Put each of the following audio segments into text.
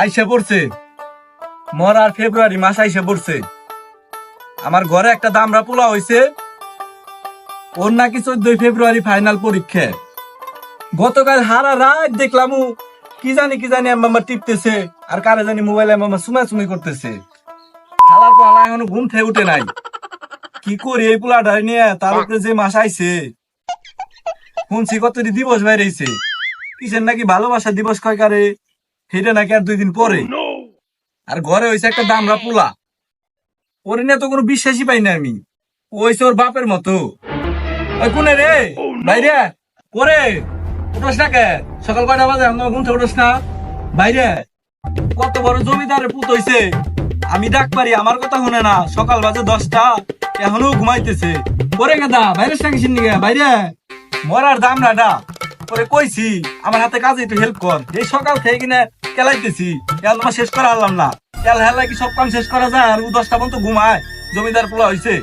আইসা পড়ছে মর আর ফেব্রুয়ারি মাস আইসা পড়ছে। আমার ঘরে একটা দামরা পোলা হইছে, ওর নাকি 14 ফেব্রুয়ারি ফাইনাল পরীক্ষা। গতকাল হারা রাত দেখলাম ও কি জানি আমার টিপতেছে আর কারে জানি মোবাইলে আমার সুমাচুমি করতেছে। খালার পালা এখনো ঘুম থেকে উঠে নাই। কি করি এই পোলাটা নিয়ে? তার উপরে যে মাস আইছে, শুনছি কত দিবস বাইরেছে, কিসের নাকি ভালোবাসা দিবস কয় কারে, সেটা নাকি আর 2 দিন পরে। আর ঘরে হয়েছে একটা দামরা পোলা, ওর নিয়ে তো কোনো বিশ্বাসই পাই না আমি। ও হয়েছে ওর বাপের মতো। ওই কোনে রে বাইরে ওরে, উঠোস না কে? সকাল 5টা বাজে আমার ঘুম থেকে উঠোস না? বাইরে কত বড় জমিদারের পুত হইছে, আমি ডাক পারি আমার কথা শুনে না। সকাল বাজে 10টা, এখনো ঘুমাইতেছে। ওরে গাদা বাইরে সাকিস নিগে বাইরে মরার দামরাটা ওরে কইছি আমার হাতে কাজে একটু হেল্প কর। এই সকাল থেকে কিনা কেলাইতেছি, এখন আমার শেষ করা আনলাম না। কেল হেলা কি সব কাম শেষ করা যায়? আর ও 10টা পর্যন্ত ঘুমায়, জমিদার পোলা হইছে।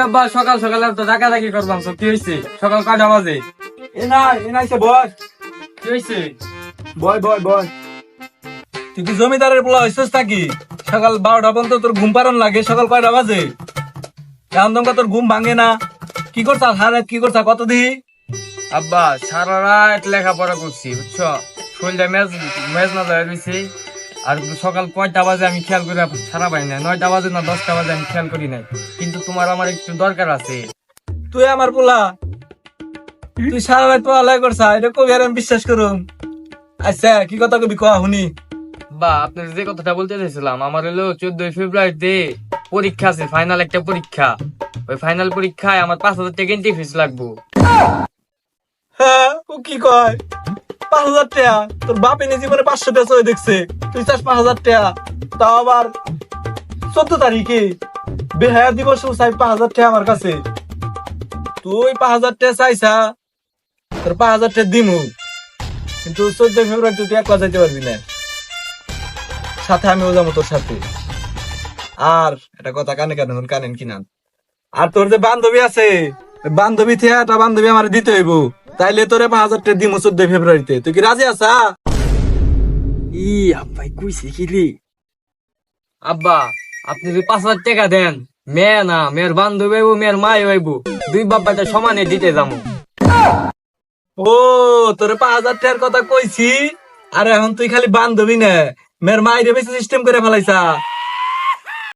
আব্বা সকাল সকাল তো ডাকাডাকি করবাম তো কি হয়েছে? সকাল 5টা বাজে। এনাইছে বয়, কি হয়েছে? বয় তুই কি জমিদারের পোলা হইছিস নাকি? সকাল 12টা পর্যন্ত তোর ঘুম পাড়ান লাগে, সকাল 5টা বাজে এখন তোমরা তোর ঘুম ভাঙে না? কি করছা সারা, কি করছা কত দিহি? আব্বা সারা রাত লেখাপড়া করছি বুঝছো, শরীরটা মেজ মেজ না যায় রয়েছে। আর সকাল 5টা বাজে আমি খেয়াল করে সারা পাই না, 9টা বাজে না 10টা বাজে আমি খেয়াল করি নাই। কিন্তু তোমার আমার একটু দরকার আছে। তুই আমার পোলা, তুই সারা রাত পড়ালেখা করছা, এটা কবি আর আমি বিশ্বাস করুম? আচ্ছা কি কথা কবি কয়া শুনি। বা আপনার যে কথাটা বলতে চাইছিলাম, আমার হলো 14 ফেব্রুয়ারিতে পরীক্ষা আছে, ফাইনাল একটা পরীক্ষা। ওই ফাইনাল পরীক্ষায় আমার 5,000 টাকা এন্ট্রি ফিস লাগবো। হ্যাঁ ও কি কয় 5,000 টাকা? তোর বাপ এনে জীবনে 500 টাকা চলে দেখছে, তুই চাস 5,000 টাকা? তাও আবার 14 তারিখে বেহায়া দিবস চাই 5,000 টাকা আমার কাছে। তুই 5,000 টাকা চাইছা, তোর 5,000 টাকা দিমু, কিন্তু 14 ফেব্রুয়ারি তুই একলা যাইতে পারবি না, সাথে আমিও যাবো তোর সাথে। আর একটা কথা কানে কানে কানেন কিনা, আর তোর যে বান্ধবী আছে, বান্ধবী থেকে একটা বান্ধবী আমার দিতে হইব, তাইলে তোরে 5,000 টাকা দিমু 14 ফেব্রুয়ারিতে। তুই কি রাজি আছা? ই আব্বাই কইছে কি রে? আব্বা আপনি যদি 5,000 টাকা দেন, মেয়ে না মেয়ের বান্ধবী হইব, মেয়ের মাই হইব, দুই বাপ্পাটা সমানে দিতে যাবো। ও তোরে 5,000 টাকার কথা কইছি, আর এখন তুই খালি বান্ধবী না মেয়ের মাইরে বেশি সিস্টেম করে ফেলাইছা।